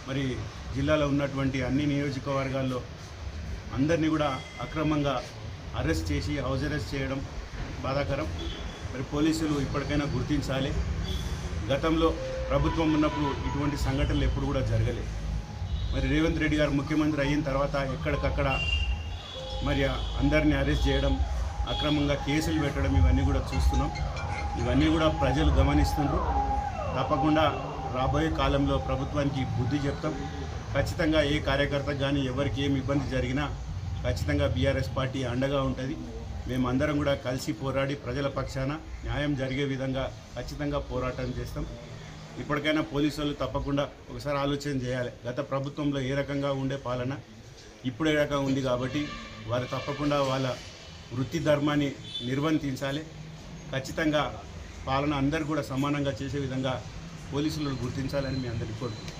మరి జిల్లాలో ఉన్నటువంటి అన్ని నియోజకవర్గాల్లో అందరినీ కూడా అక్రమంగా అరెస్ట్ చేసి హౌస్ అరెస్ట్ చేయడం బాధాకరం. మరి పోలీసులు ఇప్పటికైనా గుర్తించాలి. గతంలో ప్రభుత్వం ఉన్నప్పుడు ఇటువంటి సంఘటనలు ఎప్పుడు కూడా జరగలేదు. మరి రేవంత్ రెడ్డి గారు ముఖ్యమంత్రి అయిన తర్వాత ఎక్కడికక్కడ మరి అందరినీ అరెస్ట్ చేయడం, అక్రమంగా కేసులు పెట్టడం ఇవన్నీ కూడా చూస్తున్నాం. ఇవన్నీ కూడా ప్రజలు గమనిస్తున్నారు. తప్పకుండా రాబోయే కాలంలో ప్రభుత్వానికి బుద్ధి చెప్తాం. ఖచ్చితంగా ఏ కార్యకర్త కానీ ఎవరికి ఏమి ఇబ్బంది జరిగినా ఖచ్చితంగా బీఆర్ఎస్ పార్టీ అండగా ఉంటుంది. మేమందరం కూడా కలిసి పోరాడి ప్రజల పక్షాన న్యాయం జరిగే విధంగా ఖచ్చితంగా పోరాటం చేస్తాం. ఇప్పటికైనా పోలీసులు తప్పకుండా ఒకసారి ఆలోచన చేయాలి. గత ప్రభుత్వంలో ఏ రకంగా ఉండే పాలన ఇప్పుడు ఏ రకంగా ఉంది కాబట్టి వారు తప్పకుండా వాళ్ళ వృత్తి ధర్మాన్ని నిర్వర్తించాలి. ఖచ్చితంగా పాలన అందరూ కూడా సమానంగా చేసే విధంగా పోలీసులు గుర్తించాలని మీ అందరికీ కోరుకుంటున్నాను.